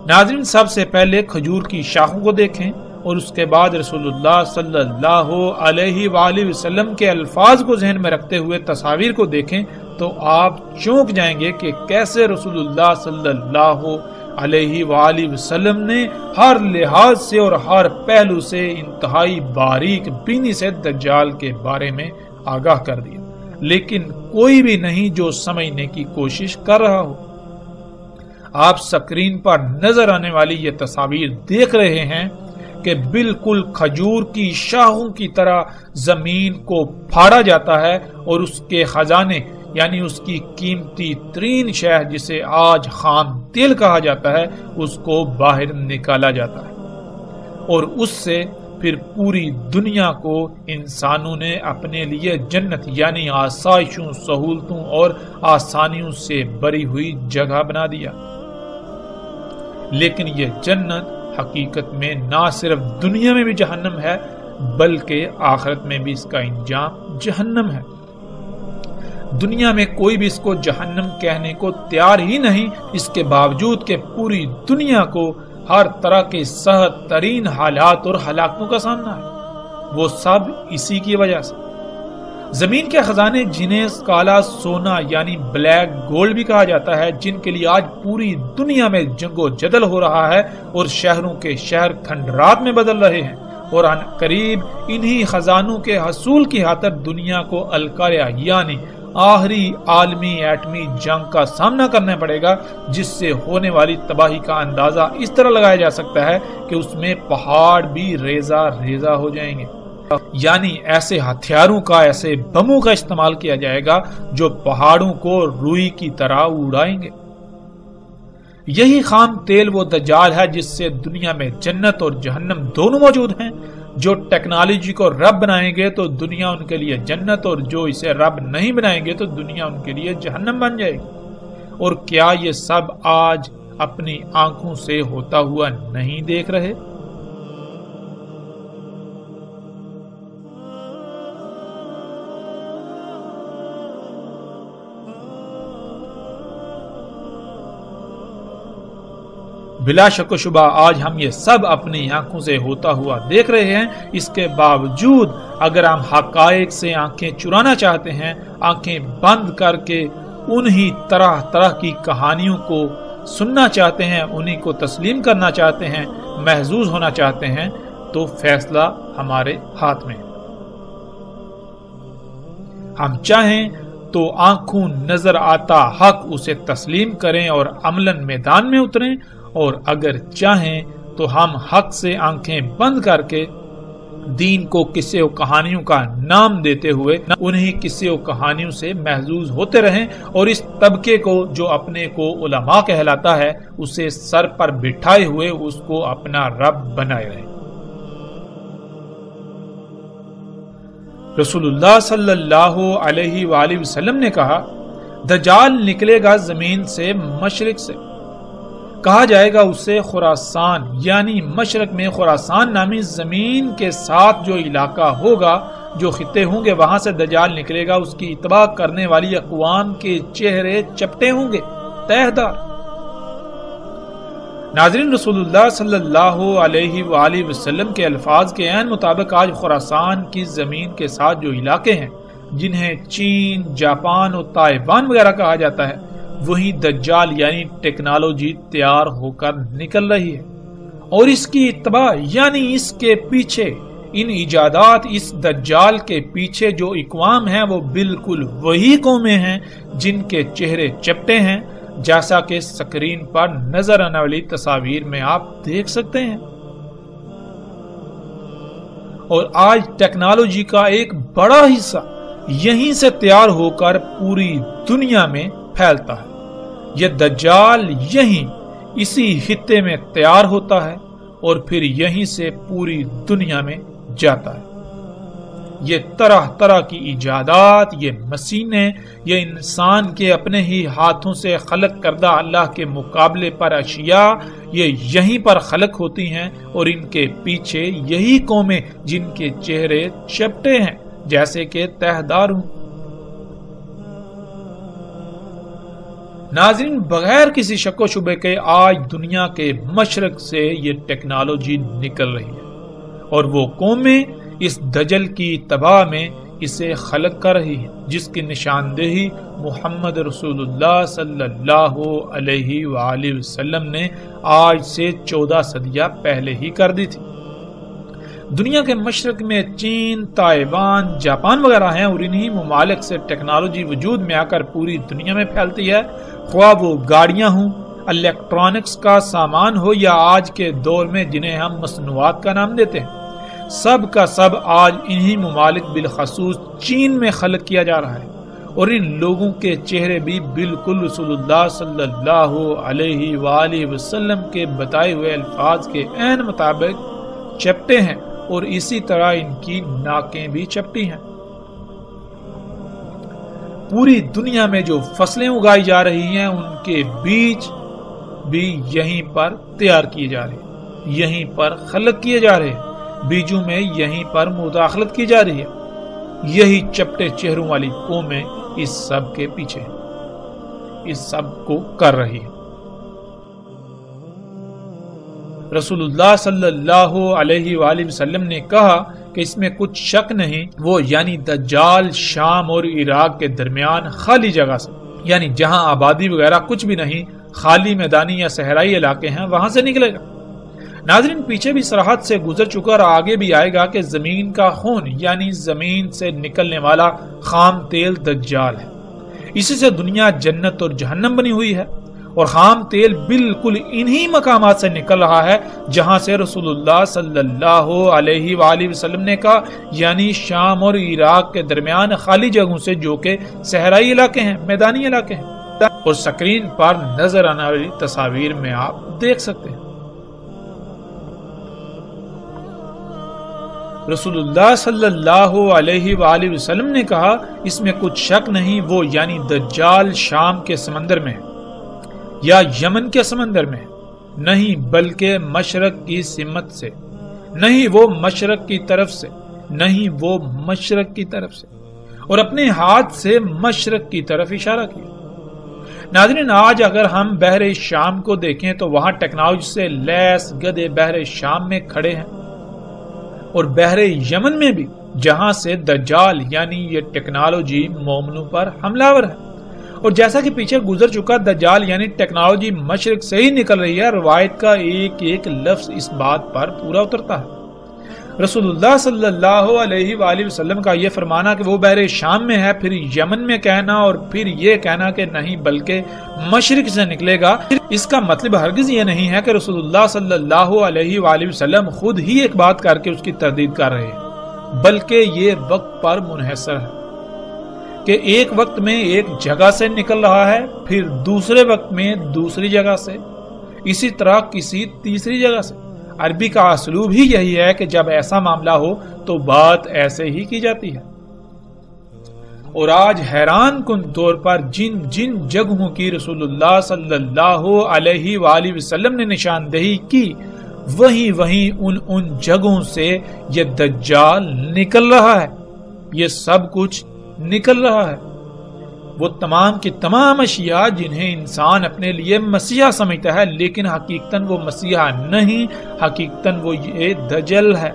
A: ناظرین، سب سے پہلے کھجور کی شاخوں کو دیکھیں اور اس کے بعد رسول اللہ صلی اللہ علیہ وآلہ وسلم کے الفاظ کو ذہن میں رکھتے ہوئے تصاویر کو دیکھیں تو آپ چونک جائیں گے کہ کیسے رسول اللہ صلی اللہ علیہ وآلہ وسلم نے ہر لحاظ سے اور ہر پہلو سے انتہائی باریک بینی سے دجال کے بارے میں آگاہ کر دیا، لیکن کوئی بھی نہیں جو سمجھنے کی کوشش کر رہا ہو۔ آپ سکرین پر نظر آنے والی یہ تصاویر دیکھ رہے ہیں کہ بالکل کھجور کی شاخوں کی طرح زمین کو پھاڑا جاتا ہے اور اس کے خزانے یعنی اس کی قیمتی ترین شے جسے آج خام تیل کہا جاتا ہے اس کو باہر نکالا جاتا ہے، اور اس سے پھر پوری دنیا کو انسانوں نے اپنے لیے جنت یعنی آسائشوں، سہولتوں اور آسانیوں سے بری ہوئی جگہ بنا دیا۔ لیکن یہ جنت حقیقت میں نہ صرف دنیا میں بھی جہنم ہے بلکہ آخرت میں بھی اس کا انجام جہنم ہے۔ دنیا میں کوئی بھی اس کو جہنم کہنے کو تیار ہی نہیں، اس کے باوجود کہ پوری دنیا کو ہر طرح کے سخت ترین حالات اور ہلاکتوں کا سامنا ہے، وہ سب اسی کی وجہ سے۔ زمین کے خزانے جنہیں کالا سونا یعنی بلیک گولڈ بھی کہا جاتا ہے، جن کے لیے آج پوری دنیا میں جنگ و جدل ہو رہا ہے اور شہروں کے شہر کھنڈرات میں بدل رہے ہیں، اور ان قریب انہی خزانوں کے حصول کی خاطر دنیا کو القاریہ یعنی آخری عالمی ایٹمی جنگ کا سامنا کرنا پڑے گا، جس سے ہونے والی تباہی کا اندازہ اس طرح لگایا جا سکتا ہے کہ اس میں پہاڑ بھی ریزہ ریزہ ہو جائیں گے، یعنی ایسے ہتھیاروں کا، ایسے بموں کا استعمال کیا جائے گا جو پہاڑوں کو روئی کی طرح اڑائیں گے۔ یہی خام تیل وہ دجال ہے جس سے دنیا میں جنت اور جہنم دونوں موجود ہیں۔ جو ٹیکنالوجی کو رب بنائیں گے تو دنیا ان کے لیے جنت، اور جو اسے رب نہیں بنائیں گے تو دنیا ان کے لیے جہنم بن جائے گی۔ اور کیا یہ سب آج اپنی آنکھوں سے ہوتا ہوا نہیں دیکھ رہے؟ بلا شک و شبہ آج ہم یہ سب اپنی آنکھوں سے ہوتا ہوا دیکھ رہے ہیں۔ اس کے باوجود اگر ہم حقائق سے آنکھیں چرانا چاہتے ہیں، آنکھیں بند کر کے انہی طرح طرح کی کہانیوں کو سننا چاہتے ہیں، انہی کو تسلیم کرنا چاہتے ہیں، محظوظ ہونا چاہتے ہیں، تو فیصلہ ہمارے ہاتھ میں۔ ہم چاہیں تو آنکھوں نظر آتا حق اسے تسلیم کریں اور عملاً میدان میں اتریں، اور اگر چاہیں تو ہم حق سے آنکھیں بند کر کے دین کو قصے و کہانیوں کا نام دیتے ہوئے انہی قصے و کہانیوں سے محظوظ ہوتے رہیں، اور اس طبقے کو جو اپنے کو علماء کہلاتا ہے اسے سر پر بٹھائے ہوئے اس کو اپنا رب بنائے رہیں۔ رسول اللہ صلی اللہ علیہ وآلہ وسلم نے کہا، دجال نکلے گا زمین سے مشرق سے، کہا جائے گا اسے خراسان، یعنی مشرق میں خراسان نامی زمین کے ساتھ جو علاقہ ہوگا، جو خطے ہوں گے، وہاں سے دجال نکلے گا۔ اس کی اتباع کرنے والی اقوام کے چہرے چپٹے ہوں گے، تہہ دار۔ ناظرین، رسول اللہ صلی اللہ علیہ وآلہ وسلم کے الفاظ کے عین مطابق آج خراسان کی زمین کے ساتھ جو علاقے ہیں جنہیں چین، جاپان اور تائیوان وغیرہ کہا جاتا ہے، وہی دجال یعنی ٹیکنالوجی تیار ہو کر نکل رہی ہے، اور اس کی اتباع یعنی اس کے پیچھے ان ایجادات، اس دجال کے پیچھے جو اقوام ہیں وہ بالکل وہی قومیں ہیں جن کے چہرے چپٹے ہیں، جیسا کہ سکرین پر نظر آنے والی تصاویر میں آپ دیکھ سکتے ہیں۔ اور آج ٹیکنالوجی کا ایک بڑا حصہ یہیں سے تیار ہو کر پوری دنیا میں پھیلتا ہے۔ یہ دجال یہیں اسی خطے میں تیار ہوتا ہے اور پھر یہیں سے پوری دنیا میں جاتا ہے۔ یہ طرح طرح کی ایجادات، یہ مشینیں، یہ انسان کے اپنے ہی ہاتھوں سے خلق کردہ اللہ کے مقابلے پر اشیاء، یہ یہیں پر خلق ہوتی ہیں، اور ان کے پیچھے یہی قومیں جن کے چہرے چپٹے ہیں جیسے کہ تہ دار ہوں۔ ناظرین، بغیر کسی شک و شبے کے آج دنیا کے مشرق سے یہ ٹیکنالوجی نکل رہی ہے، اور وہ قومیں اس دجل کی تباہ میں اسے خلق کر رہی ہیں، جس کی نشاندہی محمد رسول اللہ صلی اللہ علیہ وآلہ وسلم نے آج سے 14 صدیاں پہلے ہی کر دی تھی۔ دنیا کے مشرق میں چین، تائیوان، جاپان وغیرہ ہیں، اور انہی ممالک سے ٹیکنالوجی وجود میں آ کر پوری دنیا میں پھیلتی ہے، خواہ وہ گاڑیاں ہوں، الیکٹرانکس کا سامان ہو، یا آج کے دور میں جنہیں ہم مصنوعات کا نام دیتے ہیں۔ سب کا سب آج انہی ممالک بالخصوص چین میں خلق کیا جا رہا ہے، اور ان لوگوں کے چہرے بھی بالکل رسول اللہ صلی اللہ علیہ وآلہ وسلم کے بتائے ہوئے الفاظ کے عین مطابق چپٹے ہیں، اور اسی طرح ان کی ناکیں بھی چپٹی ہیں۔ پوری دنیا میں جو فصلیں اگائی جا رہی ہیں ان کے بیج بھی یہیں پر تیار کیے جا رہے ہیں، یہیں پر خلق کیے جا رہے ہیں، بیجوں میں یہیں پر مداخلت کی جا رہی ہے۔ یہی چپٹے چہروں والی قومیں اس سب کے پیچھے اس سب کو کر رہی ہے۔ رسول اللہ صلی اللہ علیہ وآلہ وسلم نے کہا کہ اس میں کچھ شک نہیں، وہ یعنی دجال شام اور عراق کے درمیان خالی جگہ سے، یعنی جہاں آبادی وغیرہ کچھ بھی نہیں، خالی میدانی یا صحرائی علاقے ہیں، وہاں سے نکلے گا۔ ناظرین، پیچھے بھی سرحد سے گزر چکا اور آگے بھی آئے گا کہ زمین کا خون یعنی زمین سے نکلنے والا خام تیل دجال ہے۔ اسی سے دنیا جنت اور جہنم بنی ہوئی ہے، اور خام تیل بالکل انہی مقامات سے نکل رہا ہے جہاں سے رسول اللہ صلی اللہ علیہ وآلہ وسلم نے کہا، یعنی شام اور عراق کے درمیان خالی جگہوں سے، جو کہ صحرائی علاقے ہیں، میدانی علاقے ہیں، اور سکرین پر نظر آنے والی تصاویر میں آپ دیکھ سکتے ہیں۔ رسول اللہ صلی اللہ علیہ وآلہ وسلم نے کہا، اس میں کچھ شک نہیں، وہ یعنی دجال شام کے سمندر میں ہے یا یمن کے سمندر میں، نہیں بلکہ مشرق کی سمت سے، نہیں وہ مشرق کی طرف سے، نہیں وہ مشرق کی طرف سے، اور اپنے ہاتھ سے مشرق کی طرف اشارہ کیا۔ ناظرین، آج اگر ہم بحر شام کو دیکھیں تو وہاں ٹیکنالوجی سے لیس گدھے بحر شام میں کھڑے ہیں، اور بحر یمن میں بھی، جہاں سے دجال یعنی یہ ٹیکنالوجی مومنوں پر حملہ آور ہے۔ اور جیسا کہ پیچھے گزر چکا، دجال یعنی ٹیکنالوجی مشرق سے ہی نکل رہی ہے، روایت کا ایک ایک لفظ اس بات پر پورا اترتا ہے۔ رسول اللہ صلی اللہ علیہ وآلہ وسلم کا یہ فرمانا کہ وہ بحر شام میں ہے، پھر یمن میں کہنا، اور پھر یہ کہنا کہ نہیں بلکہ مشرق سے نکلے گا، اس کا مطلب ہرگز یہ نہیں ہے کہ رسول اللہ صلی اللہ علیہ وآلہ وسلم خود ہی ایک بات کر کے اس کی تردید کر رہے ہیں، بلکہ یہ وقت پر منحصر ہے کہ ایک وقت میں ایک جگہ سے نکل رہا ہے، پھر دوسرے وقت میں دوسری جگہ سے، اسی طرح کسی تیسری جگہ سے۔ عربی کا اسلوب ہی یہی ہے کہ جب ایسا معاملہ ہو تو بات ایسے ہی کی جاتی ہے۔ اور آج حیران کن طور پر جن جن جگہوں کی رسول اللہ صلی اللہ علیہ وآلہ وسلم نے نشاندہی کی، وہیں ان جگہوں سے یہ دجال نکل رہا ہے، یہ سب کچھ نکل رہا ہے۔ وہ تمام کی تمام اشیاء جنہیں انسان اپنے لیے مسیحا سمجھتا ہے لیکن حقیقتاً وہ مسیحا نہیں، حقیقتاً وہ یہ دجل ہے۔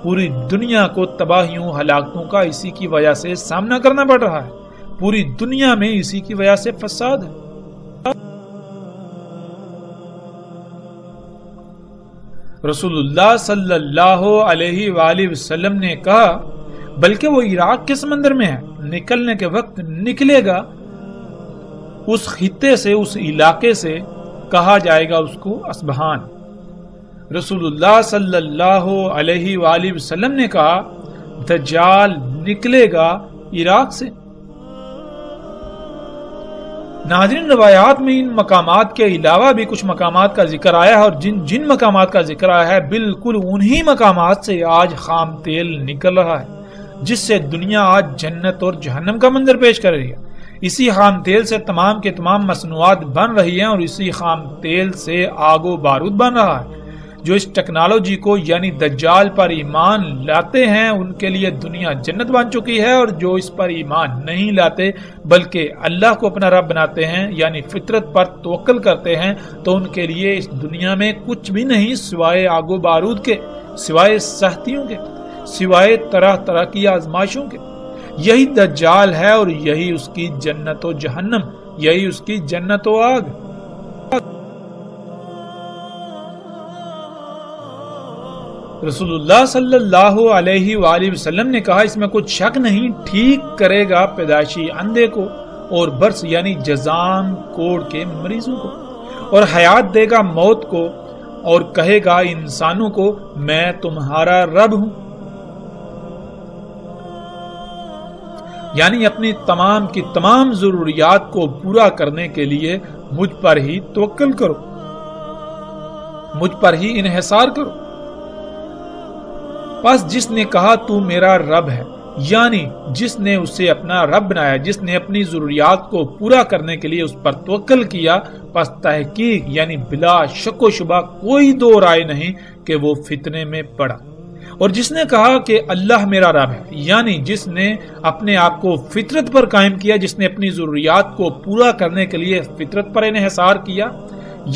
A: پوری دنیا کو تباہیوں ہلاکتوں کا اسی کی وجہ سے سامنا کرنا پڑ رہا ہے، پوری دنیا میں اسی کی وجہ سے فساد ہے۔ رسول اللہ صلی اللہ علیہ وآلہ وسلم نے کہا بلکہ وہ عراق کے سمندر میں ہے، نکلنے کے وقت نکلے گا، اس خطے سے، اس علاقے سے کہا جائے گا اس کو اصبہان۔ رسول اللہ صلی اللہ علیہ وآلہ وسلم نے کہا دجال نکلے گا عراق سے۔ ناظرین، روایات میں ان مقامات کے علاوہ بھی کچھ مقامات کا ذکر آیا ہے، اور جن مقامات کا ذکر آیا ہے بالکل انہی مقامات سے آج خام تیل نکل رہا ہے، جس سے دنیا آج جنت اور جہنم کا منظر پیش کر رہی ہے۔ اسی خام تیل سے تمام کے تمام مصنوعات بن رہی ہیں، اور اسی خام تیل سے آگ و بارود بن رہا ہے۔ جو اس ٹیکنالوجی کو یعنی دجال پر ایمان لاتے ہیں ان کے لیے دنیا جنت بن چکی ہے، اور جو اس پر ایمان نہیں لاتے بلکہ اللہ کو اپنا رب بناتے ہیں یعنی فطرت پر توکل کرتے ہیں تو ان کے لیے اس دنیا میں کچھ بھی نہیں سوائے آگ و بارود کے، سوائے سختیوں کے، سوائے طرح طرح کی آزمائشوں کے۔ یہی دجال ہے اور یہی اس کی جنت و جہنم، یہی اس کی جنت و آگ۔ رسول اللہ صلی اللہ علیہ وآلہ وسلم نے کہا اس میں کچھ شک نہیں، ٹھیک کرے گا پیدائشی اندھے کو اور برس یعنی جزام کوڑ کے مریضوں کو، اور حیات دے گا موت کو، اور کہے گا انسانوں کو میں تمہارا رب ہوں، یعنی اپنی تمام کی تمام ضروریات کو پورا کرنے کے لیے مجھ پر ہی توکل کرو، مجھ پر ہی انحصار کرو۔ پس جس نے کہا تو میرا رب ہے، یعنی جس نے اسے اپنا رب بنایا، جس نے اپنی ضروریات کو پورا کرنے کے لیے اس پر توکل کیا، پس تحقیق یعنی بلا شک و شبہ کوئی دو رائے نہیں کہ وہ فتنے میں پڑا۔ اور جس نے کہا کہ اللہ میرا رب ہے، یعنی جس نے اپنے آپ کو فطرت پر قائم کیا، جس نے اپنی ضروریات کو پورا کرنے کے لیے فطرت پر انحصار کیا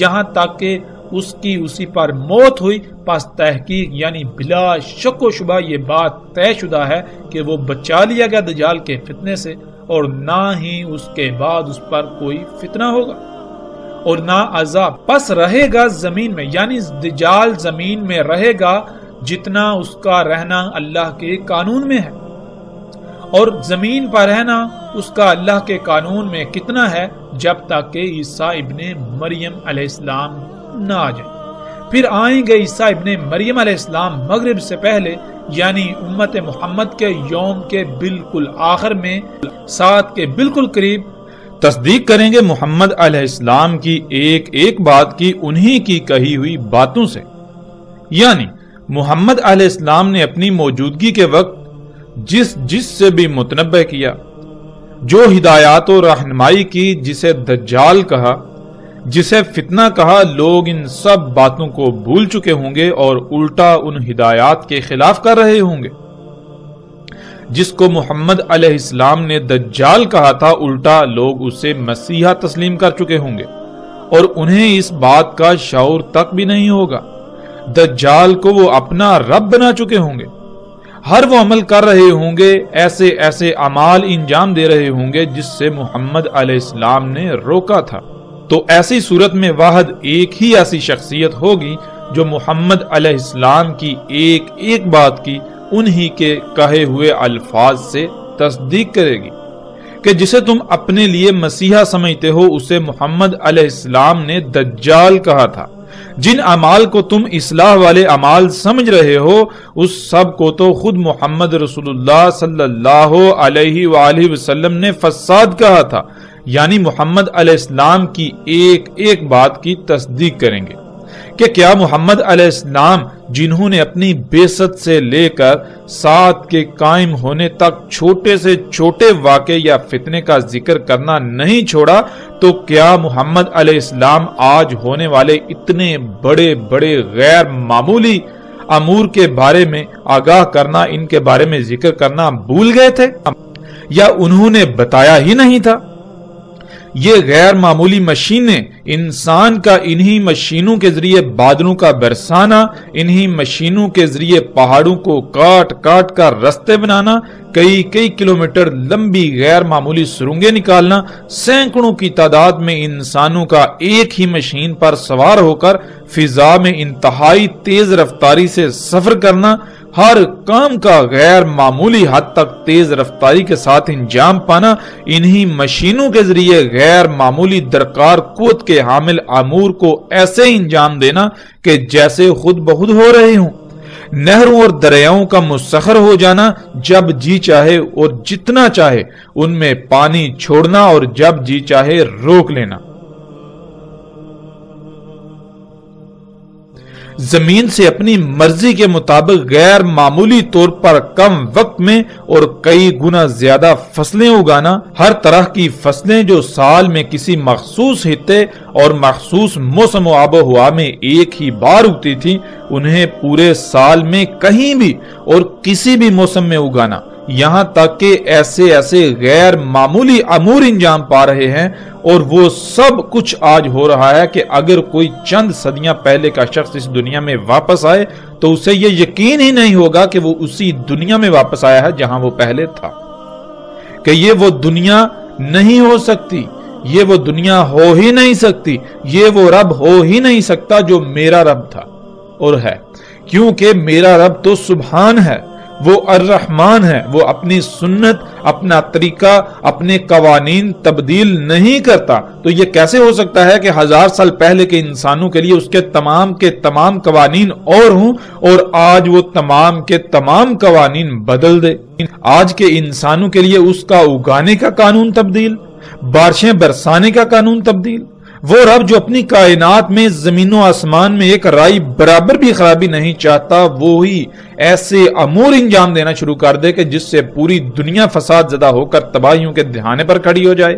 A: یہاں تک کہ اس کی اسی پر موت ہوئی، پس تحقیق یعنی بلا شک و شبہ یہ بات طے شدہ ہے کہ وہ بچا لیا گیا دجال کے فتنے سے، اور نہ ہی اس کے بعد اس پر کوئی فتنہ ہوگا اور نہ عذاب۔ پس رہے گا زمین میں، یعنی دجال زمین میں رہے گا جتنا اس کا رہنا اللہ کے قانون میں ہے، اور زمین پر رہنا اس کا اللہ کے قانون میں کتنا ہے جب تک کہ عیسیٰ ابن مریم علیہ السلام نہ آ جائیں۔ پھر آئیں گے عیسیٰ ابن مریم علیہ السلام مغرب سے پہلے، یعنی امت محمد کے یوم کے بالکل آخر میں، سات کے بالکل قریب، تصدیق کریں گے محمد علیہ السلام کی ایک ایک بات کی انہی کی کہی ہوئی باتوں سے، یعنی محمد علیہ السلام نے اپنی موجودگی کے وقت جس سے بھی متنبہ کیا، جو ہدایات و رہنمائی کی، جسے دجال کہا، جسے فتنہ کہا، لوگ ان سب باتوں کو بھول چکے ہوں گے اور الٹا ان ہدایات کے خلاف کر رہے ہوں گے۔ جس کو محمد علیہ السلام نے دجال کہا تھا، الٹا لوگ اسے مسیحا تسلیم کر چکے ہوں گے اور انہیں اس بات کا شعور تک بھی نہیں ہوگا۔ دجال کو وہ اپنا رب بنا چکے ہوں گے، ہر وہ عمل کر رہے ہوں گے، ایسے ایسے اعمال انجام دے رہے ہوں گے جس سے محمد علیہ السلام نے روکا تھا۔ تو ایسی صورت میں واحد ایک ہی ایسی شخصیت ہوگی جو محمد علیہ السلام کی ایک ایک بات کی انہی کے کہے ہوئے الفاظ سے تصدیق کرے گی کہ جسے تم اپنے لیے مسیحا سمجھتے ہو اسے محمد علیہ السلام نے دجال کہا تھا۔ جن اعمال کو تم اصلاح والے اعمال سمجھ رہے ہو اس سب کو تو خود محمد رسول اللہ صلی اللہ علیہ وآلہ وسلم نے فساد کہا تھا، یعنی محمد علیہ السلام کی ایک ایک بات کی تصدیق کریں گے کہ کیا محمد علیہ السلام جنہوں نے اپنی بعثت سے لے کر ساتھ کے قائم ہونے تک چھوٹے سے چھوٹے واقعے یا فتنے کا ذکر کرنا نہیں چھوڑا، تو کیا محمد علیہ السلام آج ہونے والے اتنے بڑے بڑے غیر معمولی امور کے بارے میں آگاہ کرنا، ان کے بارے میں ذکر کرنا بھول گئے تھے؟ یا انہوں نے بتایا ہی نہیں تھا؟ یہ غیر معمولی مشینیں، انسان کا انہی مشینوں کے ذریعے بادلوں کا برسانا، انہی مشینوں کے ذریعے پہاڑوں کو کاٹ کاٹ کر رستے بنانا، کئی کلومیٹر لمبی غیر معمولی سرنگیں نکالنا، سینکڑوں کی تعداد میں انسانوں کا ایک ہی مشین پر سوار ہو کر فضا میں انتہائی تیز رفتاری سے سفر کرنا، ہر کام کا غیر معمولی حد تک تیز رفتاری کے ساتھ انجام پانا، انہی مشینوں کے ذریعے غیر معمولی درکار قوت کے حامل امور کو ایسے انجام دینا کہ جیسے خود بخود ہو رہے ہوں، نہروں اور دریاؤں کا مسخر ہو جانا، جب جی چاہے اور جتنا چاہے ان میں پانی چھوڑنا اور جب جی چاہے روک لینا، زمین سے اپنی مرضی کے مطابق غیر معمولی طور پر کم وقت میں اور کئی گنا زیادہ فصلیں اگانا، ہر طرح کی فصلیں جو سال میں کسی مخصوص خطے اور مخصوص موسم و آب و ہوا میں ایک ہی بار اگتی تھی، انہیں پورے سال میں کہیں بھی اور کسی بھی موسم میں اگانا، یہاں تک کہ ایسے غیر معمولی امور انجام پا رہے ہیں، اور وہ سب کچھ آج ہو رہا ہے کہ اگر کوئی چند صدیاں پہلے کا شخص اس دنیا میں واپس آئے تو اسے یہ یقین ہی نہیں ہوگا کہ وہ اسی دنیا میں واپس آیا ہے جہاں وہ پہلے تھا، کہ یہ وہ دنیا نہیں ہو سکتی، یہ وہ دنیا ہو ہی نہیں سکتی، یہ وہ رب ہو ہی نہیں سکتا جو میرا رب تھا اور ہے، کیونکہ میرا رب تو سبحان ہے، وہ الرحمن ہے، وہ اپنی سنت، اپنا طریقہ، اپنے قوانین تبدیل نہیں کرتا، تو یہ کیسے ہو سکتا ہے کہ 1000 سال پہلے کے انسانوں کے لیے اس کے تمام قوانین اور ہوں اور آج وہ تمام کے تمام قوانین بدل دے؟ آج کے انسانوں کے لیے اس کا اگانے کا قانون تبدیل، بارشیں برسانے کا قانون تبدیل، وہ رب جو اپنی کائنات میں زمین و آسمان میں ایک رائی برابر بھی خرابی نہیں چاہتا، وہی ایسے امور انجام دینا شروع کر دے کہ جس سے پوری دنیا فساد زدہ ہو کر تباہیوں کے دہانے پر کھڑی ہو جائے،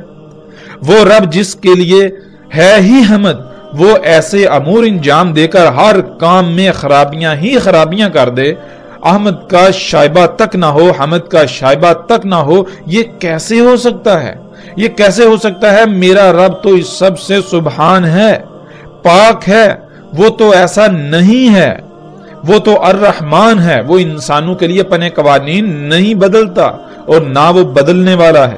A: وہ رب جس کے لیے ہے ہی حمد، وہ ایسے امور انجام دے کر ہر کام میں خرابیاں ہی خرابیاں کر دے، احمد کا شائبہ تک نہ ہو، حمد کا شائبہ تک نہ ہو، یہ کیسے ہو سکتا ہے؟ یہ کیسے ہو سکتا ہے؟ میرا رب تو اس سب سے سبحان ہے، پاک ہے، وہ تو ایسا نہیں ہے، وہ تو الرحمن ہے، وہ انسانوں کے لیے اپنے قوانین نہیں بدلتا اور نہ وہ بدلنے والا ہے۔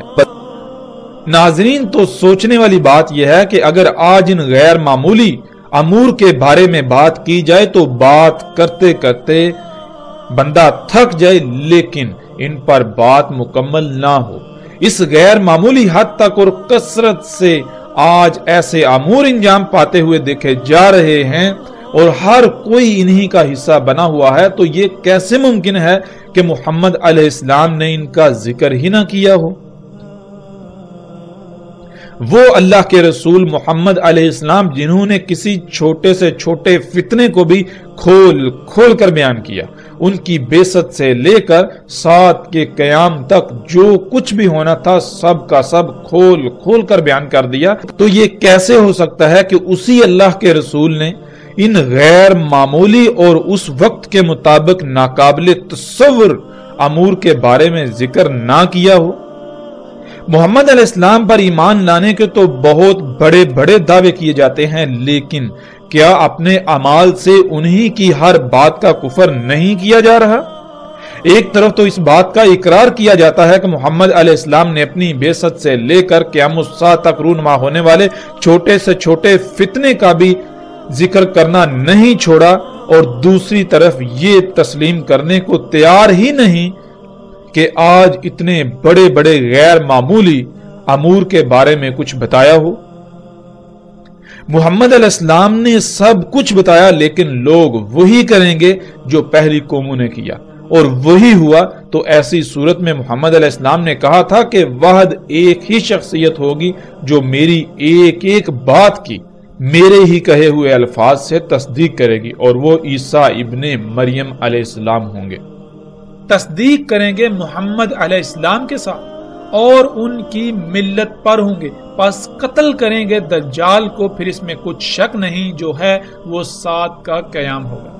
A: ناظرین، تو سوچنے والی بات یہ ہے کہ اگر آج ان غیر معمولی امور کے بارے میں بات کی جائے تو بات کرتے کرتے بندہ تھک جائے، لیکن ان پر بات مکمل نہ ہو۔ اس غیر معمولی حد تک اور کثرت سے آج ایسے امور انجام پاتے ہوئے دیکھے جا رہے ہیں اور ہر کوئی انہی کا حصہ بنا ہوا ہے، تو یہ کیسے ممکن ہے کہ محمد علیہ السلام نے ان کا ذکر ہی نہ کیا ہو؟ وہ اللہ کے رسول محمد علیہ السلام جنہوں نے کسی چھوٹے سے چھوٹے فتنے کو بھی کھول کر بیان کیا، ان کی بعثت سے لے کر سات کے قیام تک جو کچھ بھی ہونا تھا سب کا سب کھول کر بیان کر دیا، تو یہ کیسے ہو سکتا ہے کہ اسی اللہ کے رسول نے ان غیر معمولی اور اس وقت کے مطابق ناقابل تصور امور کے بارے میں ذکر نہ کیا ہو؟ محمد علیہ السلام پر ایمان لانے کے تو بہت بڑے بڑے دعوے کیے جاتے ہیں، لیکن کیا اپنے اعمال سے انہی کی ہر بات کا کفر نہیں کیا جا رہا؟ ایک طرف تو اس بات کا اقرار کیا جاتا ہے کہ محمد علیہ السلام نے اپنی بعثت سے لے کر قیام الساعہ تک رونما ہونے والے چھوٹے سے چھوٹے فتنے کا بھی ذکر کرنا نہیں چھوڑا، اور دوسری طرف یہ تسلیم کرنے کو تیار ہی نہیں کہ آج اتنے بڑے بڑے غیر معمولی امور کے بارے میں کچھ بتایا ہو۔ محمد علیہ السلام نے سب کچھ بتایا، لیکن لوگ وہی کریں گے جو پہلی قوموں نے کیا، اور وہی ہوا۔ تو ایسی صورت میں محمد علیہ السلام نے کہا تھا کہ واحد ایک ہی شخصیت ہوگی جو میری ایک ایک بات کی میرے ہی کہے ہوئے الفاظ سے تصدیق کرے گی، اور وہ عیسیٰ ابن مریم علیہ السلام ہوں گے۔ تصدیق کریں گے محمد علیہ السلام کے ساتھ اور ان کی ملت پر ہوں گے، پس قتل کریں گے دجال کو، پھر اس میں کچھ شک نہیں، جو ہے وہ 7 کا قیام ہوگا۔